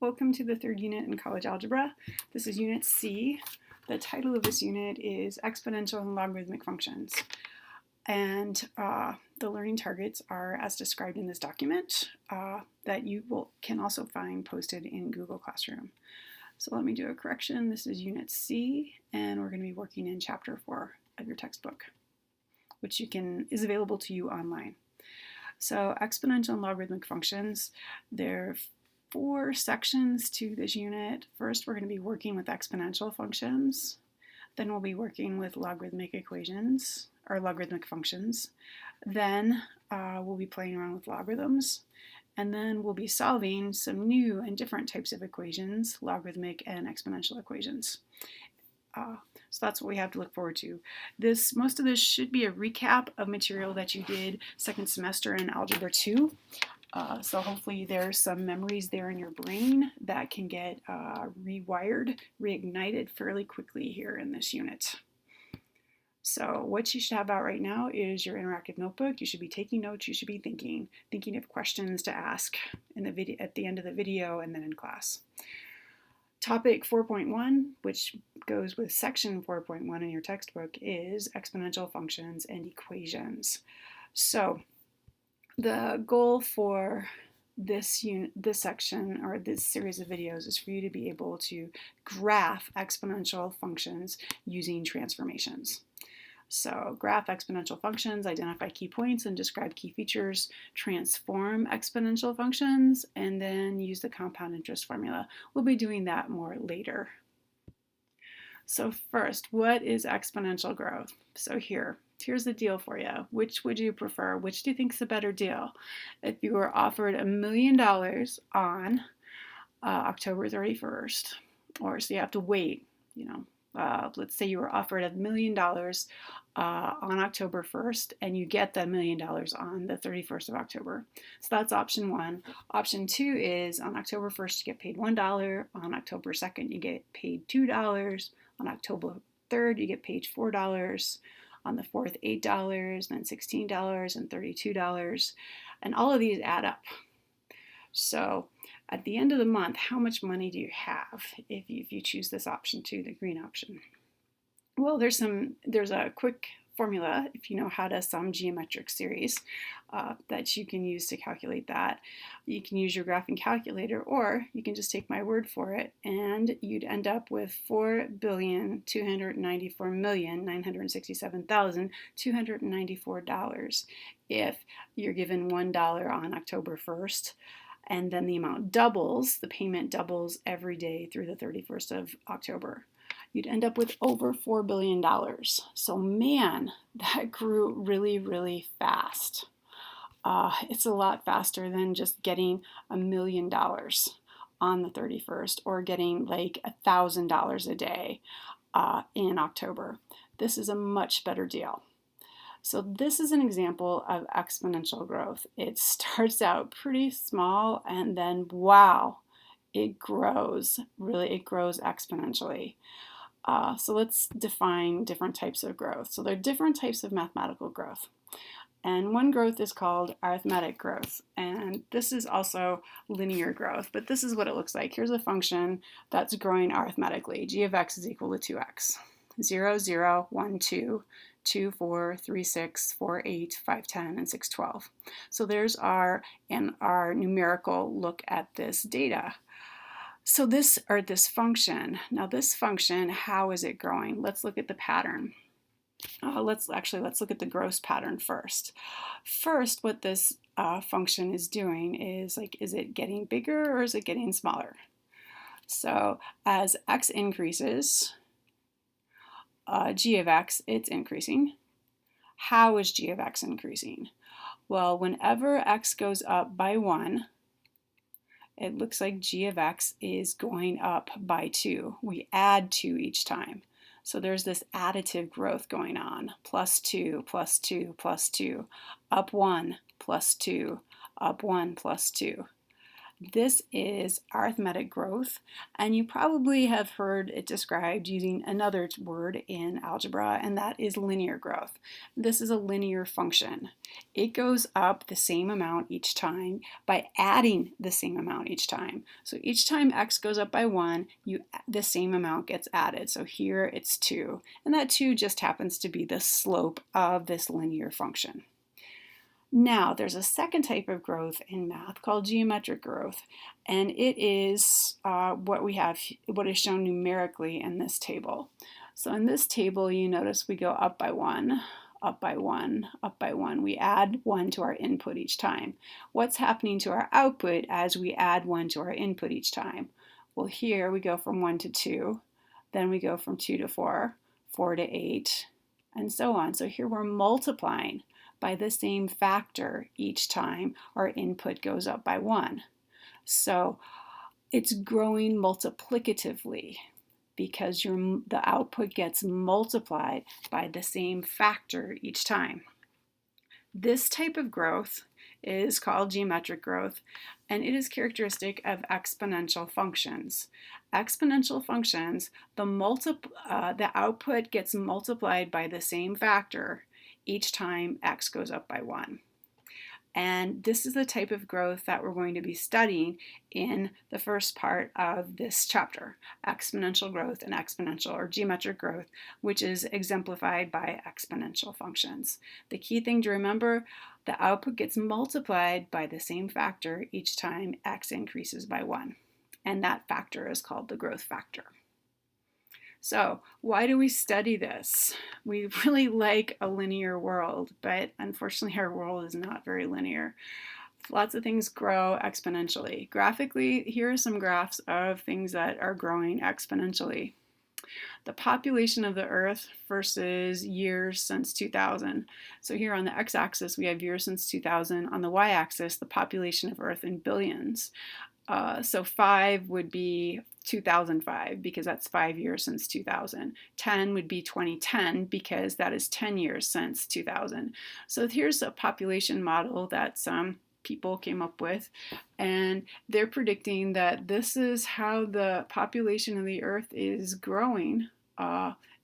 Welcome to the third unit in college algebra. This is Unit C. The title of this unit is Exponential and Logarithmic Functions. And the learning targets are as described in this document that you can also find posted in Google Classroom. So let me do a correction. This is Unit C, and we're going to be working in Chapter 4 of your textbook, which is available to you online. So exponential and logarithmic functions, they're 4 sections to this unit. First, we're going to be working with exponential functions. Then we'll be working with logarithmic equations, or logarithmic functions. Then we'll be playing around with logarithms. And then we'll be solving some new and different types of equations, logarithmic and exponential equations. So that's what we have to look forward to. Most of this should be a recap of material that you did second semester in Algebra 2. So hopefully there's some memories there in your brain that can get rewired, reignited fairly quickly here in this unit. So what you should have out right now is your interactive notebook. You should be taking notes. You should be thinking of questions to ask at the end of the video and then in class. Topic 4.1, which goes with section 4.1 in your textbook, is exponential functions and equations. So the goal for this section or this series of videos is for you to be able to graph exponential functions using transformations. So graph exponential functions, identify key points and describe key features, transform exponential functions, and then use the compound interest formula. We'll be doing that more later. So first, what is exponential growth? So here's the deal for you. Which would you prefer? Which do you think is a better deal? If you were offered $1 million on October 31st, or so you have to wait, let's say you were offered $1 million on October 1st, and you get that $1 million on the 31st of October. So that's option 1. Option 2 is on October 1st, you get paid $1. On October 2nd, you get paid $2. On October 3rd, you get paid $4. On the 4th, $8, then $16 and $32. And all of these add up. So at the end of the month, how much money do you have if you choose this option 2, the green option? Well, there's a quick formula if you know how to sum geometric series that you can use to calculate that. You can use your graphing calculator, or you can just take my word for it, and you'd end up with $4,294,967,294 if you're given $1 on October 1st. And then the amount doubles, the payment doubles every day through the 31st of October. You'd end up with over $4 billion. So man, that grew really, really fast. It's a lot faster than just getting $1 million on the 31st or getting like $1,000 a day in October. This is a much better deal. So this is an example of exponential growth. It starts out pretty small and then, wow, it grows. Really, it grows exponentially. So let's define different types of growth. So there are different types of mathematical growth. And one growth is called arithmetic growth. And this is also linear growth, but this is what it looks like. Here's a function that's growing arithmetically. G of x is equal to 2x. 0, 0, 1, 2, 2, 4, 3, 6, 4, 8, 5, 10, and 6, 12. So there's our numerical look at this data. So this function, now this function, how is it growing? Let's look at the pattern. Let's look at the gross pattern first. First, what this function is doing is is it getting bigger or is it getting smaller? So as x increases, g of x, it's increasing. How is g of x increasing? Well, whenever x goes up by 1, it looks like g of x is going up by 2. We add 2 each time. So there's this additive growth going on. Plus 2, plus 2, plus 2. Up 1, plus 2. Up 1, plus 2. This is arithmetic growth, and you probably have heard it described using another word in algebra, and that is linear growth. This is a linear function. It goes up the same amount each time by adding the same amount each time. So each time x goes up by 1, the same amount gets added. So here it's 2, and that 2 just happens to be the slope of this linear function. Now, there's a second type of growth in math called geometric growth, and it is what is shown numerically in this table. So in this table, you notice we go up by 1, up by 1, up by 1. We add 1 to our input each time. What's happening to our output as we add 1 to our input each time? Well, here we go from 1 to 2, then we go from 2 to 4, 4 to 8, and so on. So here we're multiplying by the same factor each time our input goes up by 1. So it's growing multiplicatively because the output gets multiplied by the same factor each time. This type of growth is called geometric growth, and it is characteristic of exponential functions. Exponential functions, the output gets multiplied by the same factor each time x goes up by 1. And this is the type of growth that we're going to be studying in the first part of this chapter, exponential growth and exponential or geometric growth, which is exemplified by exponential functions. The key thing to remember, the output gets multiplied by the same factor each time x increases by 1. And that factor is called the growth factor. So why do we study this? We really like a linear world, but unfortunately our world is not very linear. Lots of things grow exponentially. Graphically, here are some graphs of things that are growing exponentially. The population of the Earth versus years since 2000. So here on the x-axis we have years since 2000. On the y-axis, the population of Earth in billions. So 5 would be 2005 because that's 5 years since 2000. 10 would be 2010 because that is 10 years since 2000. So here's a population model that some people came up with, and they're predicting that this is how the population of the Earth is growing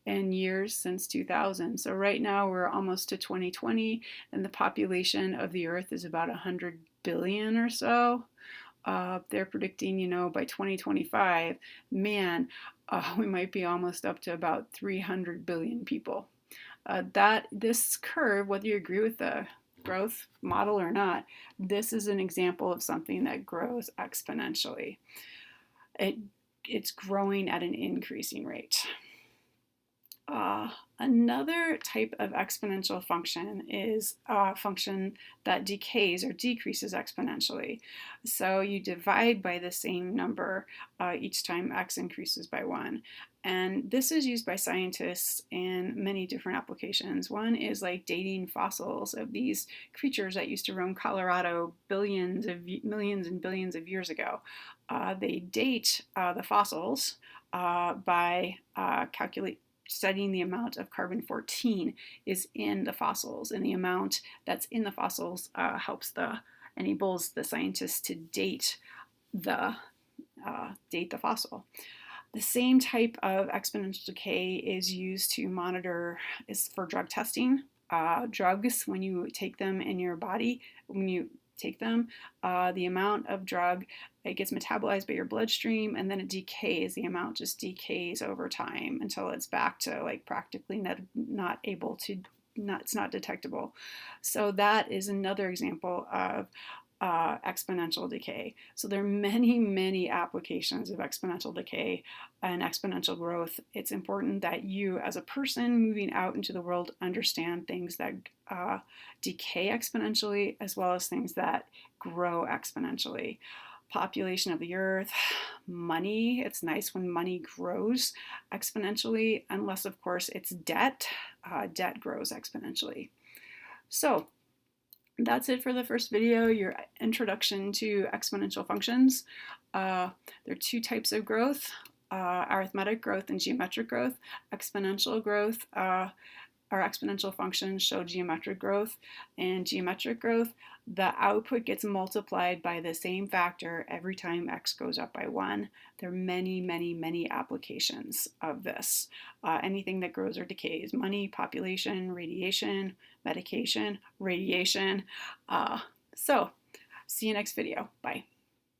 in years since 2000. So right now we're almost to 2020, and the population of the Earth is about 100 billion or so. They're predicting, by 2025, we might be almost up to about 300 billion people. This curve, whether you agree with the growth model or not, this is an example of something that grows exponentially. It's growing at an increasing rate. Another type of exponential function is a function that decays or decreases exponentially. So you divide by the same number each time x increases by 1. And this is used by scientists in many different applications. One is like dating fossils of these creatures that used to roam Colorado millions and billions of years ago. They date the fossils by studying the amount of carbon-14 is in the fossils, and the amount that's in the fossils enables the scientists to date the fossil. The same type of exponential decay is used to monitor for drug testing. Drugs, when you take them in your body, the amount of drug, it gets metabolized by your bloodstream, and then it decays. The amount just decays over time until it's back to practically it's not detectable. So that is another example of exponential decay. So there are many, many applications of exponential decay and exponential growth. It's important that you, as a person moving out into the world, understand things that decay exponentially as well as things that grow exponentially. Population of the Earth, money. It's nice when money grows exponentially, unless, of course, it's debt. Debt grows exponentially. So that's it for the first video, your introduction to exponential functions. There are two types of growth, arithmetic growth and geometric growth. Exponential growth, our exponential functions show geometric growth, and geometric growth the output gets multiplied by the same factor every time x goes up by 1. There are many, many, many applications of this. Anything that grows or decays: money, population, radiation, medication, radiation. So see you next video. Bye.